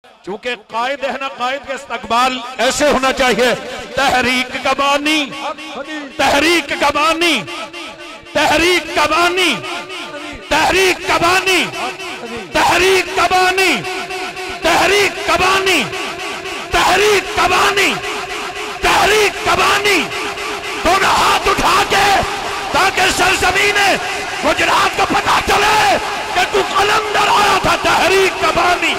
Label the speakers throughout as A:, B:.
A: चूंकि कायद है ना, कायद के इस्तकबाल ऐसे होना चाहिए। तहरीक कबानी, तहरीक कबानी, तहरीक कबानी, तहरीक कबानी, तहरीक कबानी, तहरीक कबानी, तहरीक कबानी, तहरीक कबानी। दोनों हाथ उठा के ताकि सरजमीने गुजरात को पता चले कि तू कलंदर आया था। तहरीक कबानी,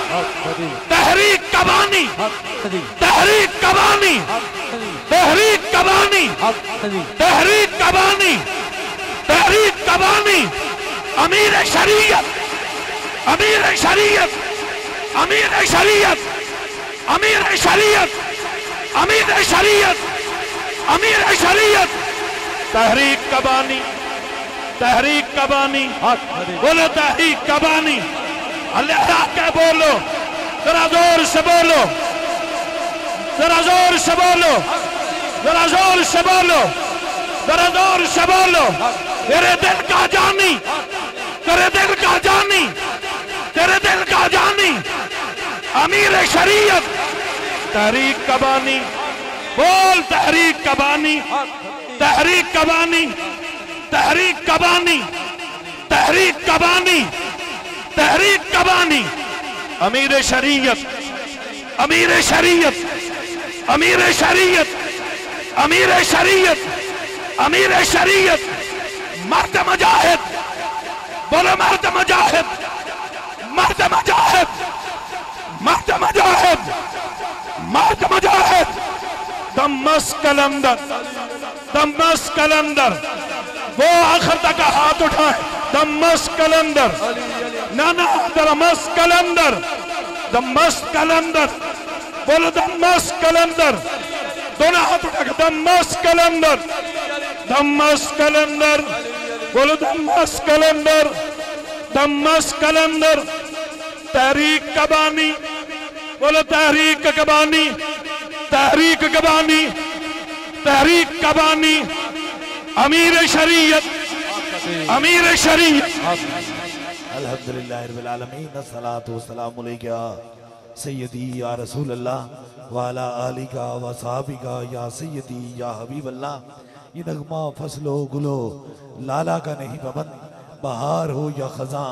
A: तहरीक कबानी, तहरीक कबानी, तहरीक कबानी, तहरीक कबानी, तहरीक कबानी। अमीर शरीयत, अमीर शरीयत, अमीर शरीयत, अमीर शरीयत, अमीर शरीयत, अमीर शरीयत। तहरीक कबानी, तहरीक कबानी, बोलो तहरीक कबानी। अल्लाह क्या बोलो, जरा जोर से बोलो, जरा जोर से बोलो, जरा जोर से बोलो, जरा जोर से बोलो। तेरे दिल का जानी, तेरे दिल का जानी, तेरे दिल का जानी अमीर शरीयत। तहरीक कबानी, बोल तहरीक कबानी, तहरीक कबानी, तहरीक कबानी, तहरीक कबानी, तहरीक कबानी। अमीर शरीयत, अमीर शरीयत, अमीर शरीयत, अमीर शरीयत, अमीर शरीयत। मर्द मुजाहिद, बोलो मर्द मुजाहिद, मर्द मुजाहिद, मर्द मुजाहिद, मर्द मुजाहिद। दमश्क कलंदर, दमश्क कलंदर, वो आखिर तक हाथ उठाए। दमश्क कलंदर, ना ना, दमश्क कलंदर, दमश्क कलंदर, बोलो दमश्क कलंदर। दोनों हाथ उठा के दमश्क कलंदर, दमश्क कलंदर, बोलो दमश्क कलंदर, दमश्क कलंदर। तहरीक कबानी, बोलो तहरीक कबानी, तहरीक कबानी, तहरीक कबानी। अमीर शरीयत, अमीर शरीयत।
B: अल्हम्दुलिल्लाह रब्बिल आलमीन, अस्सलातु वस्सलामु अलैका सय्यदी या रसूल अल्लाह व अला आलिका व सहाबिका या सय्यदी या हबीब अल्लाह। ये नगमा फसलो गुलो लाला का नहीं पाबंद, बहार हो या खज़ां,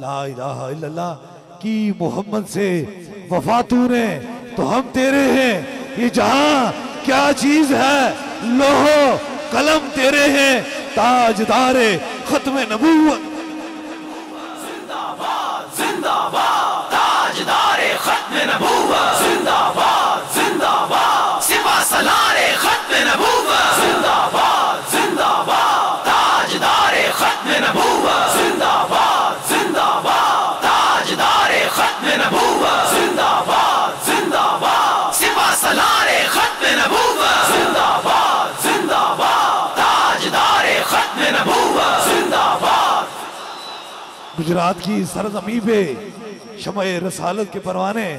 B: ला इलाहा इल्लल्लाह की मोहम्मद से वफा तूने तो हम तेरे हैं। ये जहां क्या चीज है, लोहो कलम तेरे हैं, ताजदारे खत्म नबूवत।
C: जिंदाबाद जिंदाबाद, ताजदारे खत्म नबूवत। जिंदाबाद जिंदाबाद, सिपा सलारे खत्म नबूवत। जिंदाबाद जिंदाबाद, ताजदारे खत्म नबूवत। जिंदाबाद जिंदाबाद, ताजदारे खत्म नबूवत। जिंदाबाद जिंदाबाद, सिपा सलारे खत्म नबूवत। जिंदाबाद जिंदाबाद, ताजदारे खत्म नबूवत। जिंदाबाद।
B: गुजरात की सरजमी पे शमए रसालत के परवाने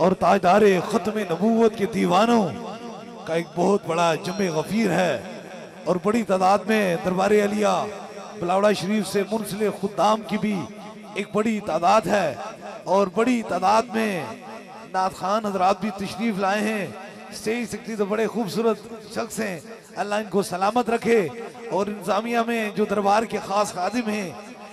B: और ताजदारे खत्म नबूवत के दीवानों का एक बहुत बड़ा जमे गफीर है और बड़ी तादाद में दरबार अलिया बिलावड़ा शरीफ से मुंसलिक खुद्दाम की भी एक बड़ी तादाद है और बड़ी तादाद में नात खान हजरात भी तशरीफ लाए हैं। स्टेज सकती तो बड़े खूबसूरत शख्स हैं, अल्लाह इनको सलामत रखे। और इंतजामिया में जो दरबार के खास खादिम हैं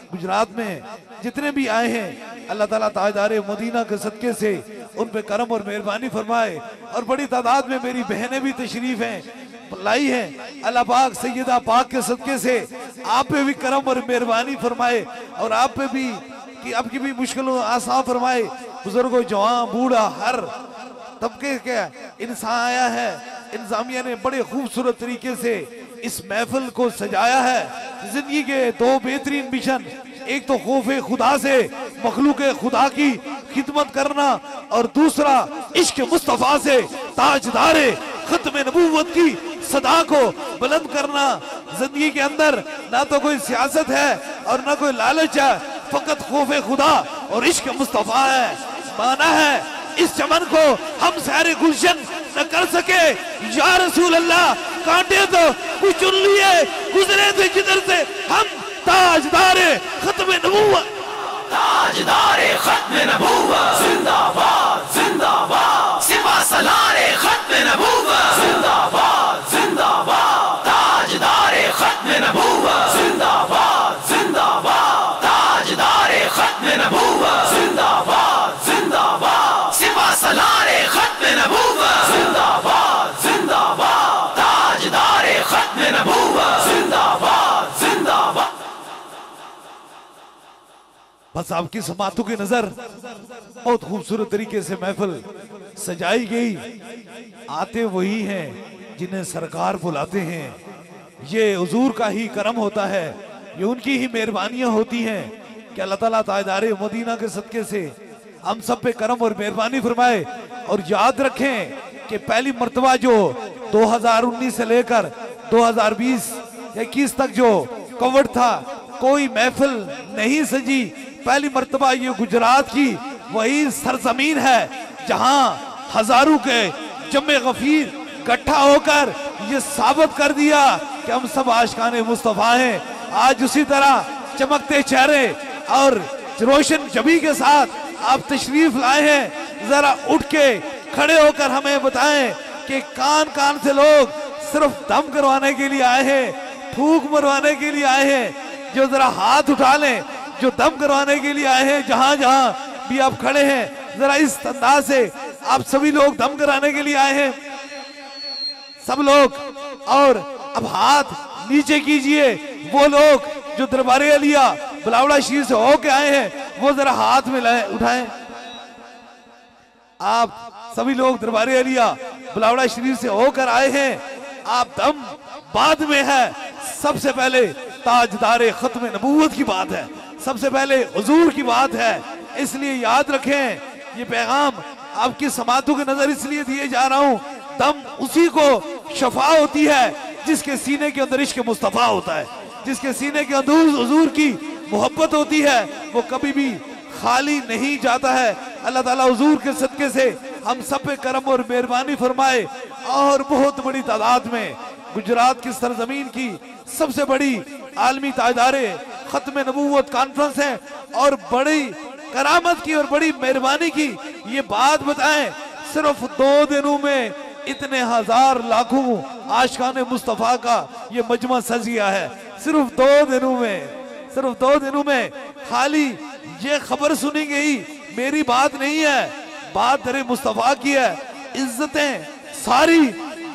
B: गुजरात में जितने भी आए हैं, अल्लाह ताला ताजदारे मदीना के सदके से उन पे करम और मेहरबानी फरमाए। और बड़ी तादाद में मेरी बहनें भी तशरीफ हैं लाई हैं, अल्लाह पाक सैयदा पाक के सदके से आप पे भी करम और मेहरबानी फरमाए और आप पे भी कि आपकी भी मुश्किलों आसान फरमाए। बुजुर्गों, जवान, बूढ़ा, हर तबके का इंसान आया है। इंतजामिया ने बड़े खूबसूरत तरीके से इस महफिल को सजाया है। जिंदगी के दो बेहतरीन मिशन, एक तो खौफे खुदा से मखलूक खुदा की खिदमत करना और दूसरा इश्क मुस्तफा से ताजदारे खत्म नबूवत की सदा को बुलंद करना। जिंदगी के अंदर ना तो कोई सियासत है और ना कोई लालच है, फकत खौफे खुदा और इश्क मुस्तफा है। माना है इस चमन को हम सारे गुलशन न कर सके, या रसूल अल्लाह कांटे तो कुछ चुन लिए, गुजरे थे जिधर से हम ताजदारे खत्म नबूवत।
C: ताजदारे खत्म नबूवत जिंदाबाद जिंदाबाद सिपा सलारे खत्म नबूवत जिंदाबाद जिंदाबाद ताजदारे खत्म नबूवत जिंदाबाद जिंदाबाद ताजदारे खत्म नबूवत जिंदाबाद जिंदाबाद सिपा सलारे खत्म नबूवत जिंदाबाद जिंदाबाद ताजदारे खत्म नबूवत जिंदाबाद जिंदाबाद।
B: बस आपकी समातों की नजर बहुत खूबसूरत तरीके से महफिल सजाई गई। आते वही हैं जिन्हें सरकार बुलाते हैं। ये हुजूर का ही करम होता है, ये उनकी ही मेहरबानियां होती हैं कि अल्लाह ताला ताजदारे मदीना के सदके से हम सब पे करम और मेहरबानी फरमाए। और याद रखें कि पहली मर्तबा जो 2019 से लेकर 2020-21 तक जो कवर था, कोई महफिल नहीं सजी। पहली मर्तबा ये गुजरात की वही सरजमीन है जहां हजारों के जमे गफीर इकट्ठा होकर ये साबित कर दिया कि हम सब आशिकाने मुस्तफा हैं। आज उसी तरह चमकते चेहरे और रोशन जबी के साथ आप तशरीफ लाए हैं। जरा उठ के खड़े होकर हमें बताएं कि कान कान से लोग सिर्फ दम करवाने के लिए आए हैं, फूंक मरवाने के लिए आए हैं। जो जरा हाथ उठा लें जो दम करवाने के लिए आए हैं, जहां जहां भी आप खड़े हैं, जरा इस अंदाज से आप सभी लोग दम कराने के लिए आए हैं सब लोग। और अब हाथ नीचे कीजिए, वो लोग जो दरबारे अलिया बिलावड़ा शरीफ से होके आए हैं वो जरा हाथ में उठाएं। आप सभी लोग दरबारे अलिया बिलावड़ा शरीफ से होकर आए हैं, आप दम बाद में है। सबसे पहले ताजदारे खत्म नबूवत की बात है, सबसे पहले हुजूर की बात है। इसलिए याद रखें ये पैगाम आपकी समातों की नजर इसलिए दिए जा रहा हूं, दम उसी को शफा होती है जिसके सीने के अंदर इश्क मुस्तफा होता है, जिसके सीने के अंदर हुजूर की मोहब्बत होती है, वो कभी भी खाली नहीं जाता है। अल्लाह ताला हुजूर के सदके से हम सब पे करम और मेहरबानी फरमाए। और बहुत बड़ी तादाद में गुजरात की सरजमीन की सबसे बड़ी आलमी ताजदारे खत्म नबूवत कॉन्फ्रेंस है और बड़ी करामत की और बड़ी मेहरबानी की ये बात बताएं, सिर्फ 2 दिनों में इतने हजार लाखों आशिकाने मुस्तफा का ये मजमा सज गया है। सिर्फ 2 दिनों में, सिर्फ 2 दिनों में खाली ये खबर सुनी गई। मेरी बात नहीं है, बात दरे मुस्तफा की है। इज्जतें सारी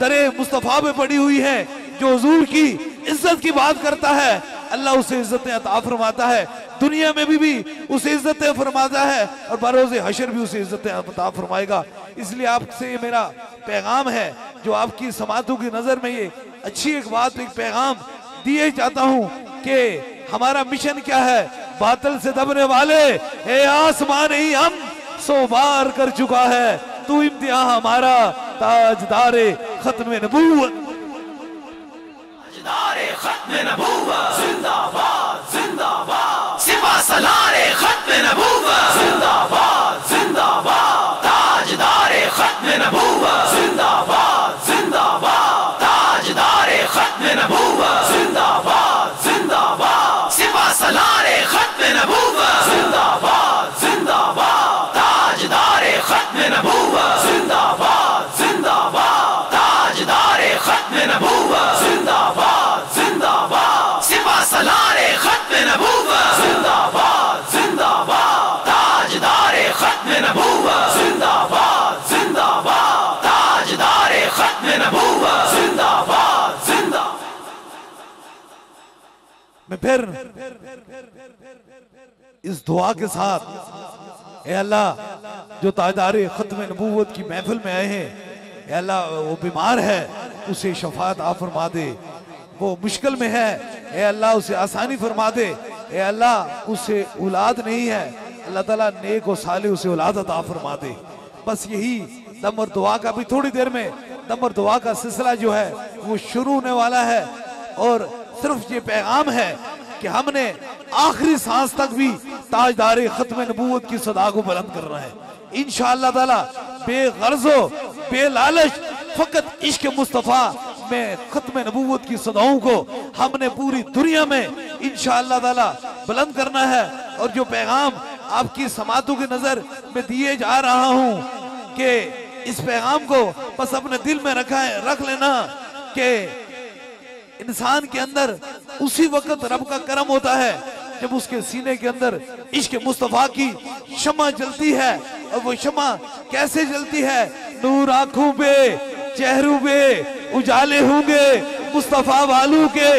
B: दरे मुस्तफा पे पड़ी हुई है। जो हुजूर की इज्जत की बात करता है अल्लाह उसे इज्जतें अता फरमाता है, दुनिया में भी उसे इज्जतें फरमाता है और बरोज़े हशर भी उसे इज्जतें अता फरमाएगा। इसलिए आपसे मेरा पैगाम है जो आपकी समातों की नजर में ये अच्छी एक बात, एक पैगाम दिए जाता हूँ कि हमारा मिशन क्या है। बातिल से दबने वाले ए आसमान ही हम 100 बार कर चुका है, तू इम्तिहान हमारा ताजदारे खत्म नबूवत।
C: ताजदारे खत्म नबूवत जिंदाबाद जिंदाबाद सिपा सलारे खत्म नबूवत जिंदाबाद जिंदाबाद ताजदारे खत्म नबूवत जिंदाबाद जिंदाबाद ताजदारे खत्म नबूवत जिंदाबाद जिंदाबाद सिपा सलारे खत्म नबूवत जिंदाबाद जिंदाबाद ताजदारे खत्म नबूवत जिंदाबाद जिंदाबाद ताजदारे खत्म नबूवत जिंदाबाद जिंदाबाद सिपा सलारे खत्म नबूवत जिंदाबाद जिंदाबाद ताजदारे खत्म नबूवत जिंदाबाद जिंदाबाद ताजदारे खत्म नबूवत जिंदाबाद जिंदाबाद।
B: मैं फिर इस दुआ के साथ, ए अल्लाह जो ताजदारे खत्म नबूवत की महफिल में आए हैं, ए अल्लाह वो बीमार है उसे शफात आ फरमा दे, वो मुश्किल में है ए अल्लाह उसे आसानी फरमा दे, ए अल्लाह उसे औलाद नहीं है, अल्लाह ताला नेक और साले उसे औलाद अता फरमा दे। बस यही दम और दुआ का, भी थोड़ी देर में दम और दुआ का सिलसिला जो है वो शुरू होने वाला है। और सिर्फ ये पैगाम है कि हमने आखिरी सांस तक भी ताजदारे खत्म नबूवत की सदा को बुलंद करना है इंशाअल्लाह ताला, बेगर्जो बेलालच, फकत इश्क मुस्तफा में खत्म नबूवत की सदाओं को हमने पूरी दुनिया में इंशाअल्लाह ताला बुलंद करना है। और जो पैगाम आपकी समातों की नजर में दिए जा रहा हूं कि इस पैगाम को बस अपने दिल में रख लेना कि इंसान के अंदर उसी वक्त रब का करम होता है जब उसके सीने के अंदर इश्क मुस्तफा की शमा जलती है। और वो शमा कैसे जलती है? नूर आंखों पे, चेहरों पे उजाले होंगे, मुस्तफा वालों के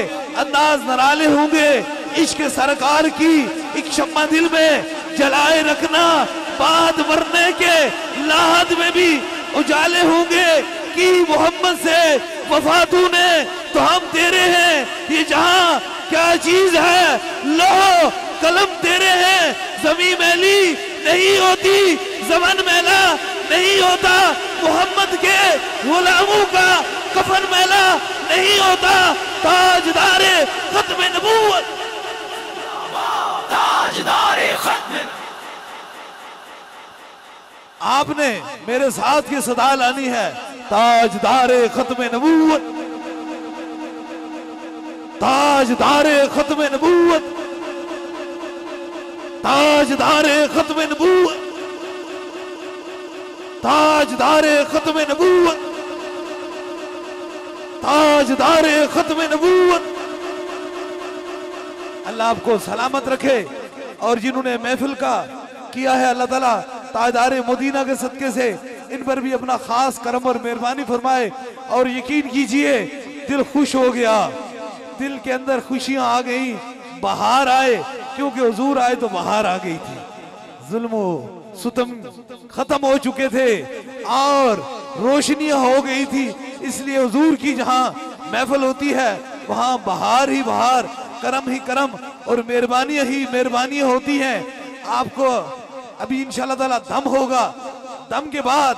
B: अंदाज नराले होंगे। इश्क सरकार की एक शम्मा दिल में जलाए रखना, बाद मरने के लाहद में भी उजाले होंगे कि मोहम्मद से वफा तूने तो हम तेरे हैं, ये जहां क्या चीज है, लो कलम तेरे हैं। जमीन मैली नहीं होती, जमन मैला नहीं होता, मोहम्मद के गुलामों का कफन मैला नहीं होता। ताजदारे खत्म नबूवत,
C: ताजदारे खत्म।
B: आपने मेरे साथ की सदा लानी है। ताजदारे खत्म नबूवत, ताजदारे खत्म नबूवत, ताजदारे खत्म नबूवत, ताजदारे खत्म नबूवत, ताजदारे खत्म नबूवत। अल्लाह आपको सलामत रखे और जिन्होंने महफिल का किया है अल्लाह ताला ताजदारे मदीना के सदके से इन पर भी अपना खास करम और मेहरबानी फरमाए। और यकीन कीजिए दिल खुश हो गया, दिल के अंदर खुशियां आ गई, बहार आए, क्योंकि हुजूर आए तो बहार आ गई थी। जुल्म सुतम खत्म हो चुके थे और रोशनियां हो गई थी, इसलिए हुजूर की जहां महफिल होती है वहां बहार ही बहार, करम ही करम और मेहरबानियां ही मेहरबानियां होती हैं। आपको अभी इंशाअल्लाह ताला दम होगा, दम के बाद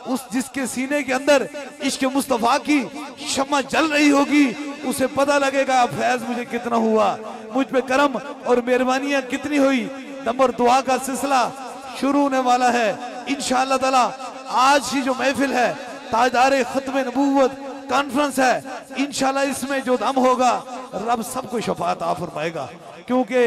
B: उस जिसके सीने के अंदर इश्क मुस्तफा की शम्मा जल रही होगी उसे पता लगेगा फैज मुझे कितना हुआ, मुझ पे करम और मेहरबानियां कितनी हुई। दम और दुआ का सिलसिला शुरू होने वाला है इंशाअल्लाह ताला। आज की जो महफिल है ताजदारे खत्म नबूवत कॉन्फ्रेंस है, इंशाअल्लाह इसमें जो दम होगा रब सबको शफाअत आ फरमाएगा, क्योंकि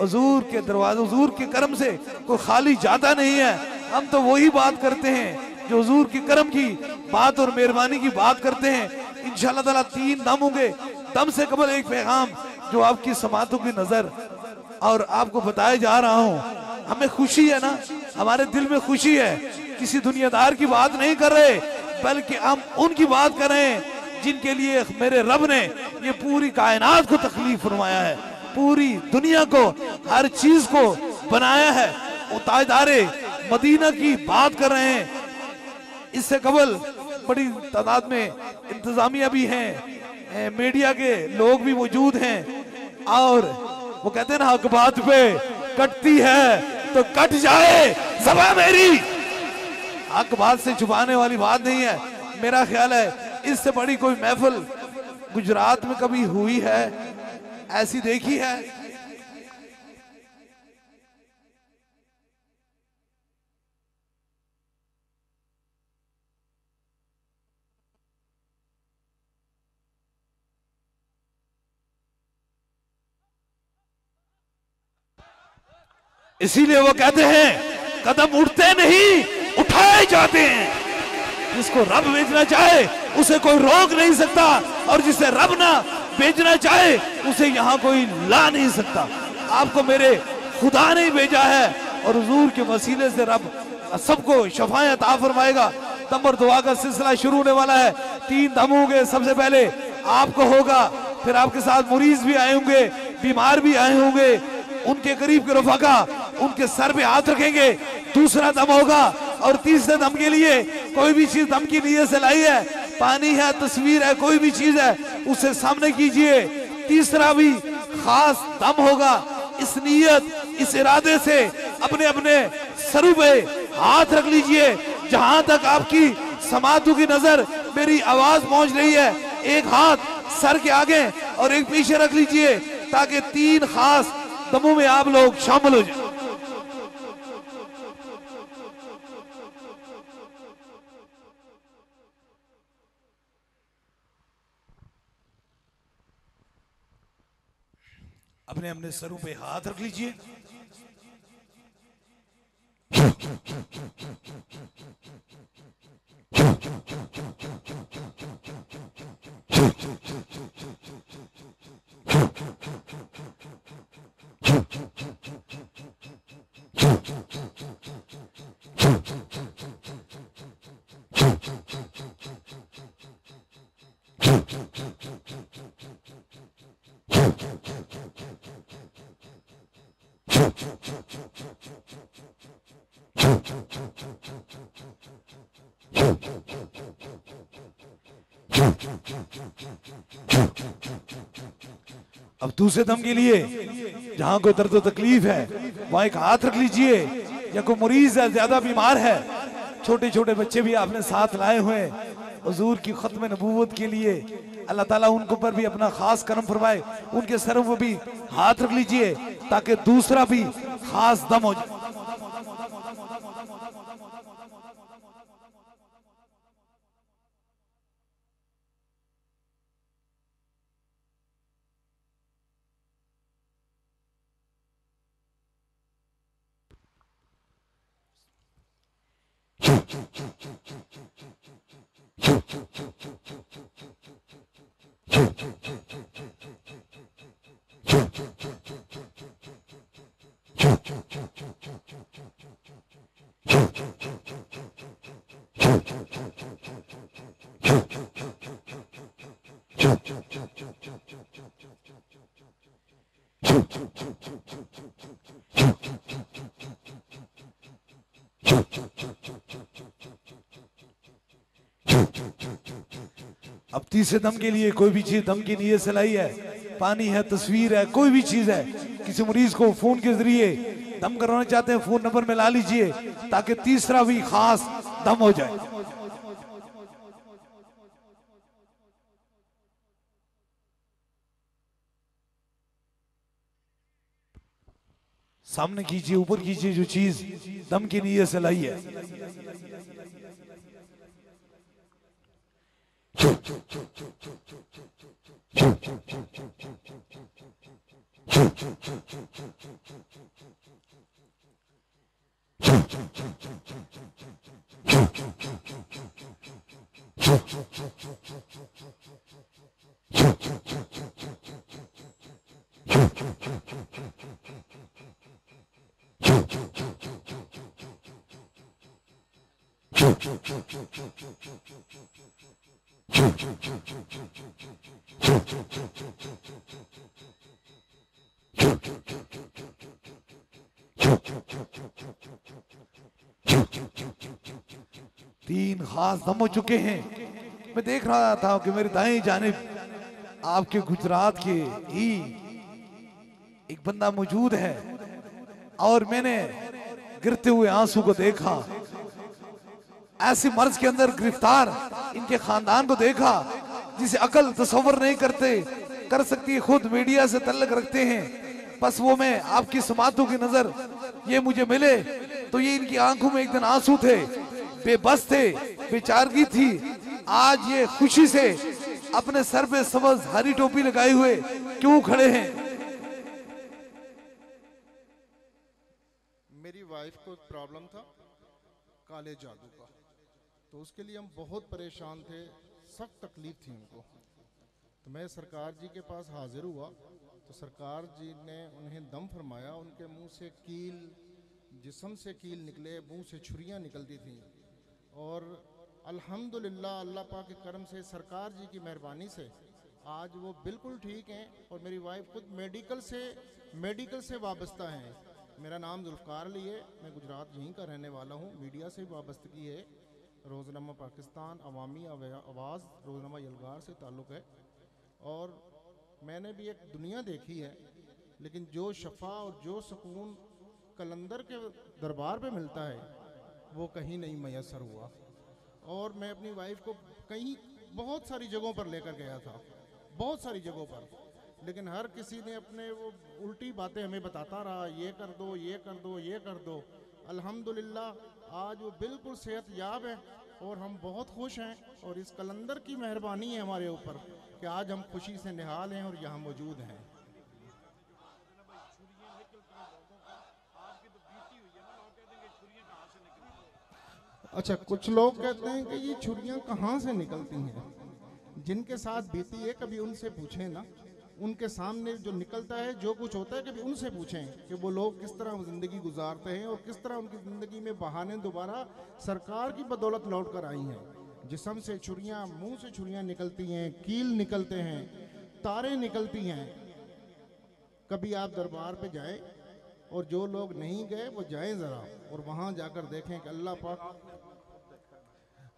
B: हुजूर के दरवाजे हुजूर के करम से कोई खाली जाता नहीं है। हम तो वही बात करते हैं जो हुजूर की करम की बात और मेहरबानी की बात करते हैं। इंशाअल्लाह ताला 3 दम होंगे, दम से कबल एक पैगाम जो आपकी समातों की नजर और आपको बताया जा रहा हूँ। हमें खुशी है ना, हमारे दिल में खुशी है, किसी दुनियादार की बात नहीं कर रहे बल्कि हम उनकी बात कर रहे हैं जिनके लिए मेरे रब ने ये पूरी कायनात को तकलीफ फरमाया है, पूरी दुनिया को हर चीज को बनाया है। वो ताजदारे मदीना की बात कर रहे हैं। इससे कबल बड़ी तादाद में इंतजामिया भी हैं, मीडिया के लोग भी मौजूद हैं और वो कहते हैं ना हक बात पे कटती है तो कट जाए ज़बान मेरी। हक बात से छुपाने वाली बात नहीं है। मेरा ख्याल है इससे बड़ी कोई महफिल गुजरात में कभी हुई है, ऐसी देखी है? इसीलिए वो कहते हैं कदम उठते नहीं उठाए जाते हैं। जिसको रब भेजना चाहे उसे कोई रोक नहीं सकता और जिसे रब ना भेजना चाहे उसे यहाँ कोई ला नहीं सकता। आपको मेरे खुदा ने भेजा है और हुजूर के वसीले से रब सबको शफाअत अता फरमाएगा। दम और दुआ का सिलसिला शुरू होने वाला है। 3 दम होंगे, सबसे पहले आपको होगा, फिर आपके साथ मरीज भी आए होंगे, बीमार भी आए होंगे, उनके करीब के रफाका उनके सर पे हाथ रखेंगे। दूसरा दम होगा और तीसरे दम के लिए कोई भी चीज दम की नीयत से लाई है, पानी है, तस्वीर है, कोई भी चीज है उसे सामने कीजिए। तीसरा भी खास दम होगा। इस नीयत इस इरादे से अपने अपने सर पे हाथ रख लीजिए। जहां तक आपकी समातों की नजर मेरी आवाज पहुंच रही है, एक हाथ सर के आगे और एक पीछे रख लीजिए ताकि 3 खास दमों में आप लोग शामिल हो जाए। अपने अपने सरों पे हाथ रख लीजिए। अब दूसरे दम के लिए जहां कोई दर्द तकलीफ है वहां एक हाथ रख लीजिए, या कोई मरीज है ज्यादा बीमार है, छोटे छोटे बच्चे भी आपने साथ लाए हुए हुजूर की खत्म नबूवत के लिए, अल्लाह ताला उनको पर भी अपना खास करम फरमाए, उनके सरों पर भी हाथ रख लीजिए ताकि दूसरा भी खास दम हो जाए। अब तीसरे दम के लिए कोई भी चीज दम की नीयत से लाई है, पानी है, तस्वीर है, कोई भी चीज है, किसी मरीज को फोन के जरिए दम करवाना चाहते हैं, फोन नंबर में ला लीजिए ताकि तीसरा भी खास दम हो जाए। सामने कीजिए, ऊपर कीजिए जो चीज दम की नीयत से लाई है। तीन खास दम हो चुके हैं। मैं देख रहा था कि मेरे दाएं जानिब आपके गुजरात के ही एक बंदा मौजूद है और मैंने गिरते हुए आंसू को देखा, ऐसे मर्ज के अंदर गिरफ्तार इनके खानदान को देखा जिसे अकल तसव्वुर नहीं कर सकती, खुद मीडिया से तल्लुक रखते हैं। बस वो मैं आपकी समातों की नजर ये मुझे मिले तो ये इनकी आंखों में एक दिन आंसू थे, बेबस थे, बेचारगी थी। आज ये खुशी से अपने सर पे सब्ज हरी टोपी लगाए हुए क्यों खड़े हैं?
D: मेरी वाइफ को प्रॉब्लम था काले जादू का, तो उसके लिए हम बहुत परेशान थे, सख्त तकलीफ थी उनको। तो मैं सरकार जी के पास हाजिर हुआ तो सरकार जी ने उन्हें दम फरमाया, उनके मुंह से कील, जिस्म से कील निकले, मुंह से छुरियां निकलती थीं और अल्हम्दुलिल्लाह अल्लाह पाक के करम से, सरकार जी की मेहरबानी से आज वो बिल्कुल ठीक हैं और मेरी वाइफ खुद मेडिकल से वाबस्ता हैं। मेरा नाम जुल्फ़कार अली है, मैं गुजरात यहीं का रहने वाला हूँ। मीडिया से वाबस्तगी है, रोज़नामा पाकिस्तान, अवामी आवाज़, रोज़नामा यलगार से ताल्लुक़ है और मैंने भी एक दुनिया देखी है, लेकिन जो शफा और जो सुकून कलंदर के दरबार पे मिलता है वो कहीं नहीं मैसर हुआ। और मैं अपनी वाइफ को कहीं बहुत सारी जगहों पर लेकर गया था, बहुत सारी जगहों पर, लेकिन हर किसी ने अपने वो उल्टी बातें हमें बताता रहा, ये कर दो, ये कर दो, ये कर दो। अल्हम्दुलिल्लाह आज वो बिल्कुल सेहत याब है और हम बहुत खुश हैं और इस कलंदर की मेहरबानी है हमारे ऊपर कि आज हम खुशी से निहाल हैं और यहाँ मौजूद हैं। अच्छा, कुछ लोग कहते हैं कि ये छुरियां कहाँ से निकलती हैं। जिनके साथ बीती है कभी उनसे पूछें ना, उनके सामने जो निकलता है, जो कुछ होता है, कभी उनसे पूछें कि वो लोग किस तरह ज़िंदगी गुजारते हैं और किस तरह उनकी ज़िंदगी में बहाने दोबारा सरकार की बदौलत लौट कर आई हैं। जिस्म से छुरियां, मुंह से छुरियां निकलती हैं, कील निकलते हैं, तारें निकलती हैं। कभी आप दरबार पे जाएं और जो लोग नहीं गए वो जाएं ज़रा और वहाँ जाकर देखें कि अल्लाह पाक,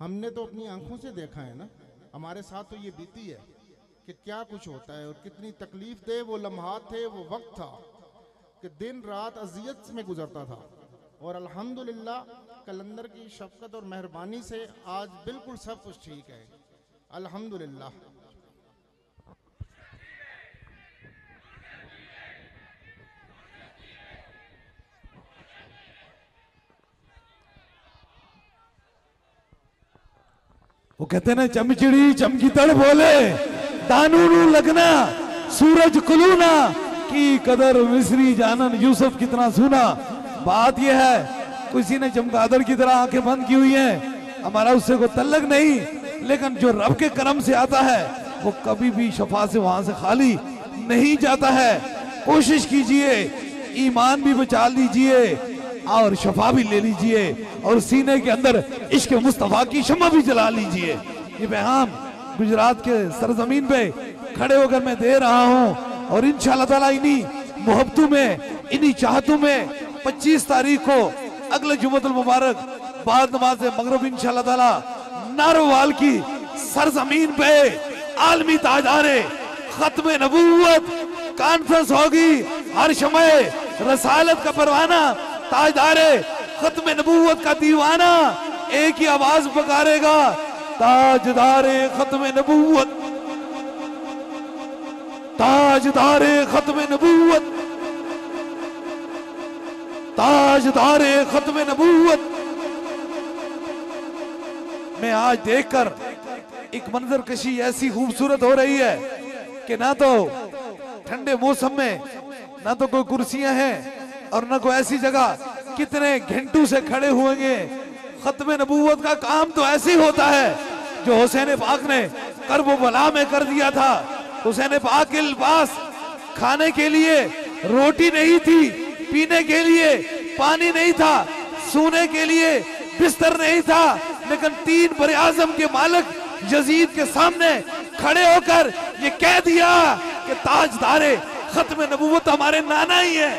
D: हमने तो अपनी आंखों से देखा है ना, हमारे साथ तो ये बीती है कि क्या कुछ होता है और कितनी तकलीफ दे वो लम्हात थे, वो वक्त था कि दिन रात अजियत में गुजरता था। और अल्हम्दुलिल्लाह कलंदर की शफकत और मेहरबानी से आज बिल्कुल सब कुछ ठीक है, अल्हम्दुलिल्लाह।
B: वो कहते हैं ना, चमचिड़ी चमकी तड़ बोले दानू लगना सूरज कुलूना की कदर मिस्री जानन यूसुफ कितना सुना। बात यह है किसी ने चमगादड़ की तरह आंखें बंद की हुई हैं, हमारा उससे कोई तल्लक नहीं, लेकिन जो रब के करम से आता है वो कभी भी शफा से वहां से खाली नहीं जाता है। कोशिश कीजिए, ईमान भी बचा लीजिए और शफा भी ले लीजिए और सीने के अंदर इश्क मुस्तफा की शम्मा भी जला लीजिए। ये पैगाम गुजरात के सरजमीन पे खड़े होकर मैं दे रहा हूँ और इंशाअल्लाह ताला इन्हीं मोहब्बतों में, इन्हीं चाहतों में 25 तारीख को अगले जुम्मतुल मुबारक बाद नमाज मगरिब इंशाअल्लाह ताला नारोवाल की सरजमीन पे आलमी ताजदारे खत्म नबूवत कॉन्फ्रेंस होगी। हर शमए रसालत का परवाना, ताजदारे खत्म नबूवत का दीवाना एक ही आवाज पुकारेगा, ताजदारे खत्म नबूवत, ताजदारे खत्म नबूवत, ताजदारे खत्म नबूवत। मैं आज देखकर एक मंजर कशी ऐसी खूबसूरत हो रही है कि ना तो ठंडे मौसम में ना तो कोई कुर्सियां हैं और ना कोई ऐसी जगह, कितने घंटों से खड़े हुएंगे। खत्म नबूवत का काम तो ऐसे ही होता है जो हुसैन पाक ने करब बला में कर दिया था। हुसैन पाक के पास खाने के लिए रोटी नहीं थी, पीने के लिए पानी नहीं था, सोने के लिए बिस्तर नहीं था, लेकिन 3 बरे आजम के मालिक यजीद के सामने खड़े होकर ये कह दिया कि ताजदारे खत्म नबूवत हमारे नाना ही है,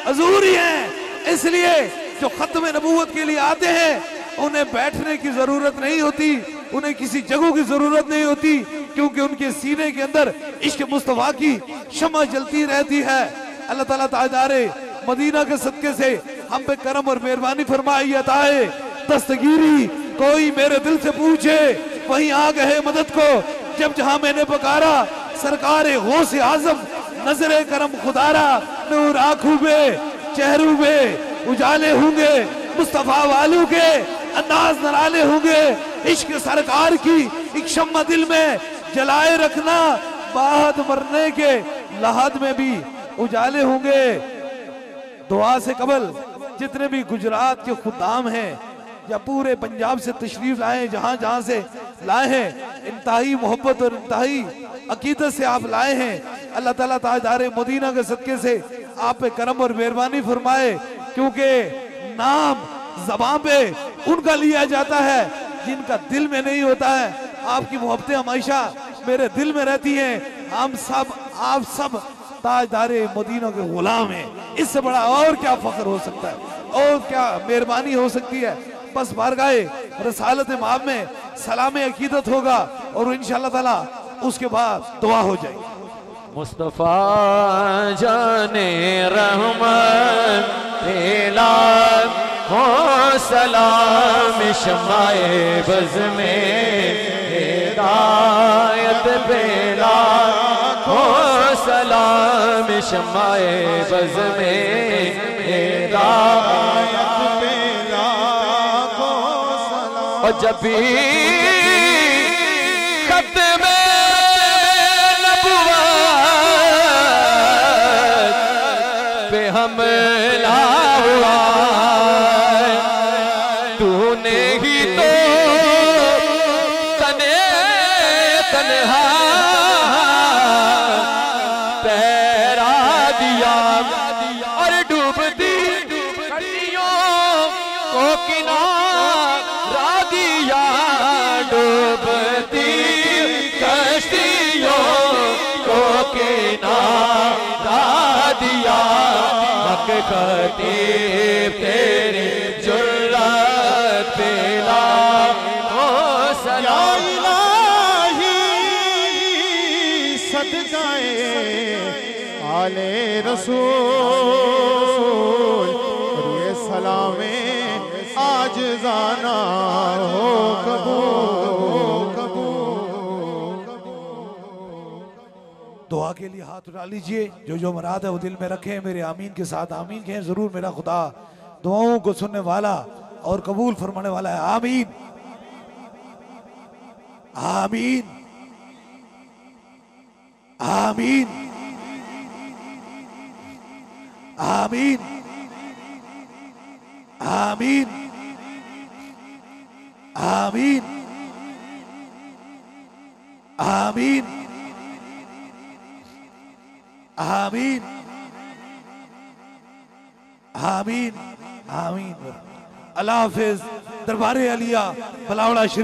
B: हजूर ही है। इसलिए जो खत्म नबूवत के लिए आते हैं उन्हें बैठने की जरूरत नहीं होती, उन्हें किसी जगह की जरूरत नहीं होती, क्योंकि उनके सीने के अंदर इश्क मुस्तफा की शमा जलती रहती है। अल्लाह ताला ताजदारे मदीना के सदके से हम पे करम और मेहरबानी फरमाई अताए दस्तगीरी। कोई मेरे दिल से पूछे वहीं आ गए मदद को, जब जहां मैंने पुकारा सरकार गौस आजम नजरे करम खुदारा। नूर आंखों में चेहरों में उजाले होंगे, मुस्तफा वालों के अंदाज नराले होंगे। इश्क सरकार की एक शम्मा दिल में जलाए रखना, बाद मरने के लहद में भी उजाले होंगे। दुआ से कबल जितने भी गुजरात के खुदाम हैं या पूरे पंजाब से तशरीफ लाए, जहां जहां से लाए हैं, इंतहाई मोहब्बत और इंतहाई अकीदत से आप लाए हैं। अल्लाह ताला ताजदारे मदीना के सदके से आप पे करम और मेहरबानी फरमाए, क्योंकि नाम ज़बान पे उनका लिया जाता है जिनका दिल में नहीं होता है। आपकी मोहब्बतें हमेशा मेरे दिल में रहती हैं। हम सब, आप सब ताजदारे मदीना के गुलाम हैं। इससे बड़ा और क्या फख्र हो सकता है, और क्या मेहरबानी हो सकती है। बस बारगाहे रसालत माब में सलाम अकीदत होगा और इंशाअल्लाह ताला उसके बाद दुआ हो जाएगी।
E: मुस्तफा जाने रहमत तेला हो सलाम शमाए बज़ में हिदायत पेला हो सलाम शमाए बज़ में हिदायत पेला हो सलाम। और जब भी खत्म हमला हुआ, तूने ही
F: तन्हा पहरा दिया और डूबती कश्तियों को किनारा दिया, डूबती कश्तियों को किनारा दिया। हक खतीब तेरी जुर्रत पेला हो सलाम।
E: सदकाए आले रसूल और ये सलामे आज जाना हो कबूल।
B: दुआ के लिए हाथ उठा लीजिए, जो जो मुराद है वो दिल में रखें, मेरे आमीन के साथ आमीन कहें। जरूर मेरा खुदा दुआओं को सुनने वाला और कबूल फरमाने वाला है। आमीन आमीन आमीन आमीन आमीन आमीन आमीन आमीन आमीन आमीन। अल्लाह हाफिज। दरबारे अलिया बलावड़ा शरीफ।